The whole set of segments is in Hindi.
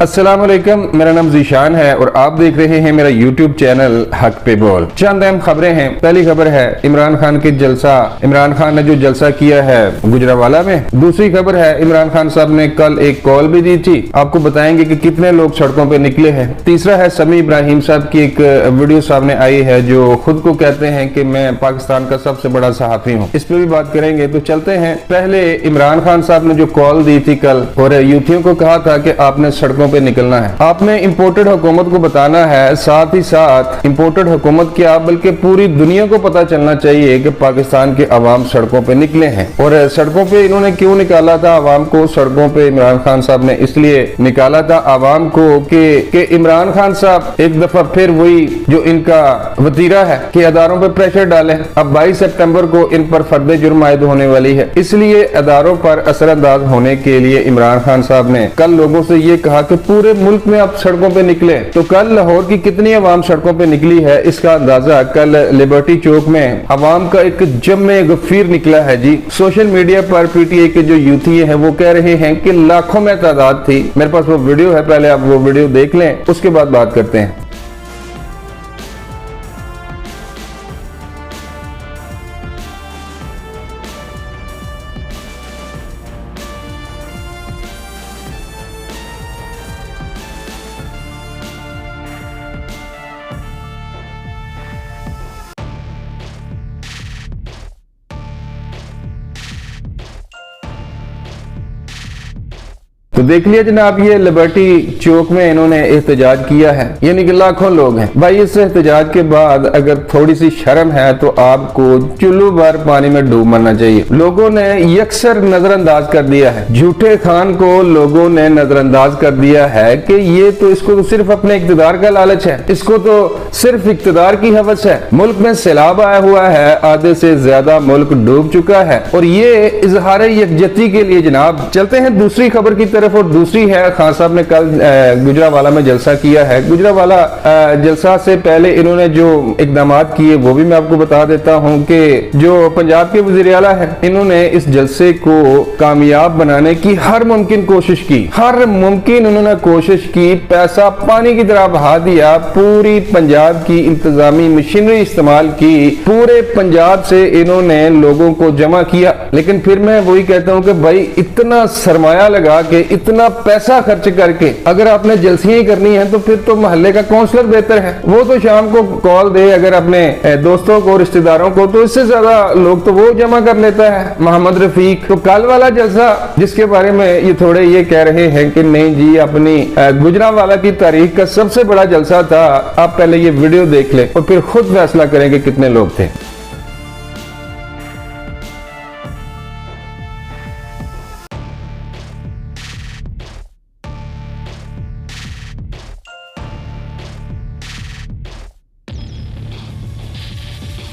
अस्सलाम वालेकुम, मेरा नाम जीशान है और आप देख रहे हैं मेरा यूट्यूब चैनल हक पे बोल। चंद अहम खबरें हैं। पहली खबर है इमरान खान के जलसा, इमरान खान ने जो जलसा किया है गुजरावाला में। दूसरी खबर है इमरान खान साहब ने कल एक कॉल भी दी थी, आपको बताएंगे कि कितने लोग सड़कों पे निकले हैं। तीसरा है समी इब्राहिम साहब की एक वीडियो सामने आई है जो खुद को कहते हैं कि मैं पाकिस्तान का सबसे बड़ा सहाफी हूँ, इस पर भी बात करेंगे। तो चलते हैं। पहले इमरान खान साहब ने जो कॉल दी थी कल और यूथियों को कहा था कि आपने सड़कों पे निकलना है, आपने इंपोर्टेड हुकूमत को बताना है, साथ ही साथ इंपोर्टेड हुकूमत क्या बल्कि पूरी दुनिया को पता चलना चाहिए कि पाकिस्तान के अवाम सड़कों पे निकले हैं। और सड़कों पे इन्होंने क्यों निकाला था अवाम को? सड़कों पे इमरान खान साहब ने इसलिए निकाला था अवाम को कि इमरान खान साहब एक दफा फिर वही जो इनका वतीरा है कि अदारों पर प्रेशर डालें। अब 22 सितंबर को इन पर फर्द जुर्म आयद होने वाली है, इसलिए अदारों पर असरअंदाज होने के लिए इमरान खान साहब ने कल लोगों से ये कहा कि पूरे मुल्क में आप सड़कों पे निकले। तो कल लाहौर की कितनी अवाम सड़कों पे निकली है इसका अंदाजा कल लिबर्टी चौक में अवाम का एक जम्मे गफीर निकला है जी। सोशल मीडिया पर पीटीआई के जो यूथी हैं वो कह रहे हैं कि लाखों में तादाद थी। मेरे पास वो वीडियो है, पहले आप वो वीडियो देख लें, उसके बाद बात करते हैं। तो देख लिया जनाब, ये लिबर्टी चौक में इन्होंने एहतजाज किया है, यानी कि लाखों लोग हैं भाई। इस एहतजाज के बाद अगर थोड़ी सी शर्म है तो आपको चुल्लू भर पानी में डूब मरना चाहिए। लोगों ने यकसर नजरअंदाज कर दिया है, झूठे खान को लोगों ने नजरअंदाज कर दिया है कि ये तो इसको तो सिर्फ अपने इक्तदार का लालच है, इसको तो सिर्फ इक्तदार की हवस है। मुल्क में सैलाब आया हुआ है, आधे से ज्यादा मुल्क डूब चुका है और ये इजहार यकजहती के लिए जनाब। चलते हैं दूसरी खबर की तरफ। और दूसरी है खान साहब ने कल गुजरावाला में जलसा किया है। गुजरावाला जलसा से पहले इन्होंने जो इकदाम किए वो भी मैं आपको बता देता हूं कि जो पंजाब के वज़ीर आला है इन्होंने इस जलसे को कामयाब बनाने की हर मुमकिन कोशिश की, हर मुमकिन उन्होंने कोशिश की। पैसा पानी की तरह बहा दिया, पूरी पंजाब की इंतजामी मशीनरी इस्तेमाल की, पूरे पंजाब से इन्होंने लोगों को जमा किया। लेकिन फिर मैं वही कहता हूं कि भाई इतना सरमाया लगा के इतना पैसा खर्च करके अगर आपने जलसियां ही करनी है तो फिर तो मोहल्ले का काउंसलर बेहतर है, वो तो शाम को कॉल दे अगर अपने दोस्तों को रिश्तेदारों को, तो इससे ज्यादा लोग तो वो जमा कर लेता है मोहम्मद रफीक। तो कल वाला जलसा जिसके बारे में ये थोड़े ये कह रहे हैं कि नहीं जी अपनी गुजरावाला की तारीख का सबसे बड़ा जलसा था, आप पहले ये वीडियो देख ले और फिर खुद फैसला करें कि कितने लोग थे।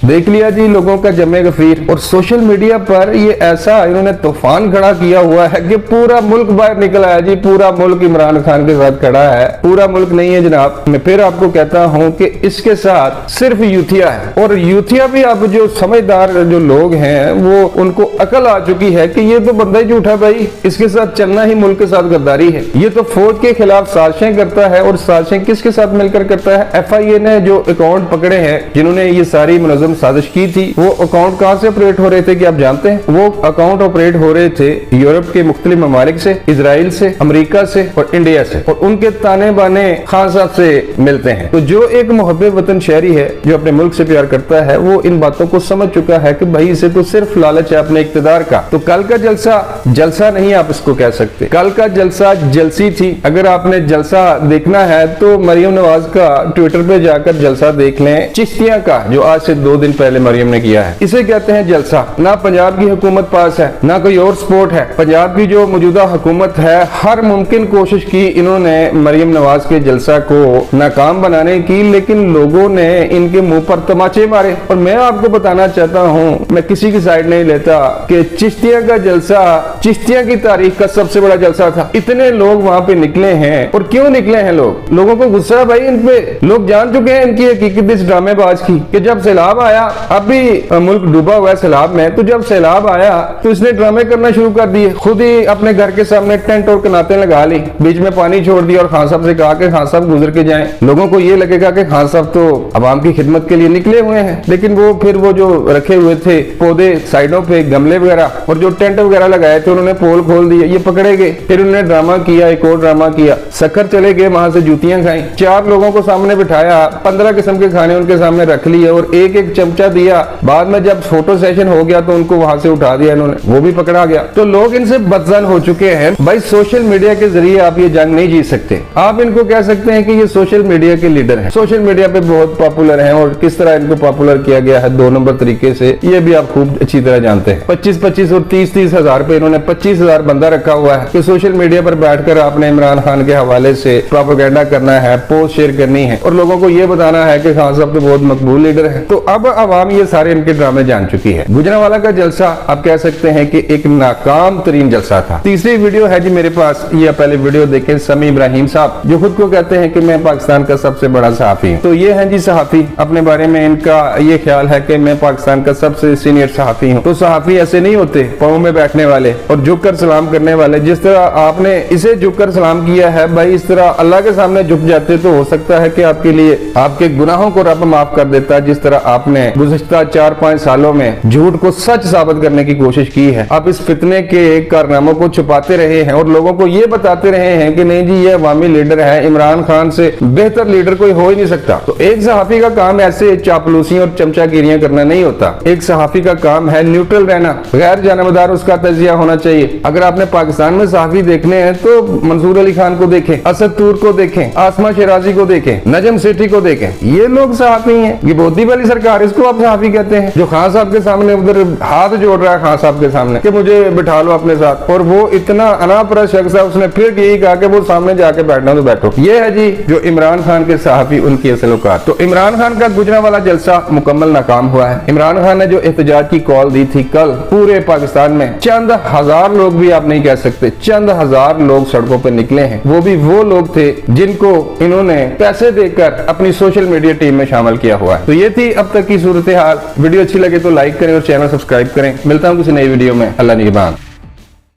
देख लिया जी लोगों का जमे गफीर। और सोशल मीडिया पर ये ऐसा इन्होंने तूफान खड़ा किया हुआ है कि पूरा मुल्क बाहर निकल आया जी। पूरा मुल्क इमरान खान के साथ खड़ा है, पूरा मुल्क नहीं है जनाब। मैं फिर आपको कहता हूं कि इसके साथ सिर्फ यूथिया है और यूथिया भी अब जो समझदार जो लोग हैं वो उनको अकल आ चुकी है कि ये तो बंदा ही झूठा भाई, इसके साथ चलना ही मुल्क के साथ गद्दारी है। ये तो फौज के खिलाफ साजिशें करता है और साजिशें किसके साथ मिलकर करता है? FIA ने जो अकाउंट पकड़े हैं जिन्होंने ये सारी मुनज़्ज़म साजिश की थी, वो अकाउंट कहां से ऑपरेट हो रहे थे कि आप जानते हैं? वो अकाउंट ऑपरेट हो रहे थे यूरोप के मुख्तलिफ ममालिक से, इजराइल से, अमेरिका से और इंडिया से, और उनके ताने बाने खान साहब से मिलते हैं। तो जो एक मुहब्बत वतन शहरी है जो अपने मुल्क से प्यार करता है वो इन बातों को समझ चुका है कि भाई इसे तो सिर्फ लालच है अपने इक्तदार का। तो कल का जलसा जलसा नहीं आप इसको कह सकते, कल का जलसा जलसी थी। अगर आपने जलसा देखना है तो मरियम नवाज का ट्विटर पे जाकर जलसा देख लें, चिश्तिया का जो आज से 2 दिन पहले मरियम ने किया है। इसे कहते हैं जलसा। ना पंजाब की हुकूमत पास है ना कोई और सपोर्ट है। पंजाब की जो मौजूदा हुकूमत है हर मुमकिन कोशिश की इन्होंने मरियम नवाज के जलसा को नाकाम बनाने की, लेकिन लोगों ने इनके मुंह पर तमाचे मारे। और मैं आपको बताना चाहता हूँ, मैं किसी की साइड नहीं लेता, कि चिश्तिया का जलसा चिश्तिया की तारीख का सबसे बड़ा जलसा था। इतने लोग वहां पे निकले हैं। और क्यों निकले हैं लोग? लोगों को गुस्सा भाई इन पे, लोग जान चुके हैं इनकी हकीकत इस ड्रामेबाज की कि जब सैलाब आया, अभी मुल्क डूबा हुआ है सैलाब में, तो जब सैलाब आया तो इसने ड्रामे करना शुरू कर दिए। खुद ही अपने घर के सामने टेंट और कनातें लगा ली, बीच में पानी छोड़ दिया और खान साहब से कहा कि खान साहब गुजर के जाएं। लोगों को ये लगेगा कि खान साहब तो अवाम की खिदमत के लिए निकले हुए हैं, लेकिन वो फिर वो जो रखे हुए थे पौधे साइडों पे, गमले वगैरह और जो टेंट वगैरह लगाए थे, उन्होंने पोल खोल दिए, ये पकड़े गए। फिर उन्होंने ड्रामा किया, एक और ड्रामा किया, सखर चले गए, वहां से जूतियां खाई, 4 लोगों को सामने बिठाया, 15 किस्म के खाने उनके सामने रख लिए और एक एक चमचा दिया। बाद में जब फोटो सेशन हो गया तो उनको वहां से उठा दिया इन्होंने, वो भी पकड़ा गया। तो लोग इनसे बदजन हो चुके हैं। भाई सोशल मीडिया के जरिए आप ये जंग नहीं जीत सकते। आप इनको कह सकते हैं कि ये सोशल मीडिया के लीडर हैं, सोशल मीडिया पे बहुत पॉपुलर हैं, और किस तरह इनको पॉपुलर किया गया है 2 नंबर तरीके से, ये भी आप खूब अच्छी तरह जानते हैं। 25-25 और 30-30 हजार पे इन्होंने 25,000 बंदा रखा हुआ है कि सोशल मीडिया पर बैठकर आपने इमरान खान के हवाले से प्रोपेगेंडा करना है, पोस्ट शेयर करनी है और लोगों को ये बताना है कि खान साहब तो बहुत मकबूल लीडर है। तो अब अवाम ये सारे इनके ड्रामे जान चुकी है। गुजरांवाला का जलसा आप कह सकते हैं कि एक नाकाम तरीन जलसा था। तीसरी वीडियो है जी मेरे पास, ये पहले वीडियो देखें, समी इब्राहिम साहब जो खुद को कहते हैं कि मैं पाकिस्तान का सबसे बड़ा सहाफी हूँ। तो ये है जी सहाफी, अपने बारे में इनका ये ख्याल है कि मैं पाकिस्तान का सबसे सीनियर सहाफी हूँ। तो सहाफी ऐसे नहीं होते पाँव में बैठने वाले और झुककर सलाम करने वाले। जिस तरह आपने इसे झुककर सलाम किया है भाई, इस तरह अल्लाह के सामने झुक जाते तो हो सकता है कि आपके लिए आपके गुनाहों को रब माफ कर देता। जिस तरह आपने गुज़िश्ता 4-5 सालों में झूठ को सच साबित करने की कोशिश की है, आप इस फितने के कारनामों को छुपाते रहे हैं और लोगों को ये बताते रहे हैं कि नहीं जी ये अवामी लीडर है, इमरान खान से बेहतर लीडर कोई हो ही नहीं सकता। तो एक सहाफी का काम ऐसे चापलूसी और चमचागिरियां करना नहीं होता। एक सहाफी का काम है न्यूट्रल रहना, गैर जानबदार उसका तजिया होना चाहिए। अगर आपने पाकिस्तान में सहाफी देखने हैं तो मंसूर अली खान को देखें, असद तूर को देखें, आसमा शिराजी को देखें, नजम सेठी को देखें, ये लोग सहाफी हैं। ये बोधी वाली सरकार, इसको आप सहाफी कहते हैं, जो खान साहब के सामने उधर हाथ जोड़ रहा है खान साहब के सामने कि मुझे बिठा लो अपने साथ, और वो इतना अनापरा शख्स है, उसने फिर यही कहा कि वो सामने जाके बैठना तो बैठो। ये है जी जो इमरान खान के सहाफी, उनकी असल औकात। तो इमरान खान का गुजरांवाला जलसा मुकम्मल नाकाम हुआ है। इमरान खान ने जो एहतजाज की कॉल दी थी कल, पूरे पाकिस्तान में चंद हजार लोग भी आप नहीं कह सकते, चंद हजार लोग सड़कों पर निकले हैं। वो भी वो लोग थे जिनको इन्होंने पैसे देकर अपनी सोशल मीडिया टीम में शामिल किया हुआ है। तो ये थी अब तक की सूरत हाल। वीडियो अच्छी लगे तो लाइक करें और चैनल सब्सक्राइब करें। मिलता हूँ किसी नई वीडियो में। अल्लाह निगहबान।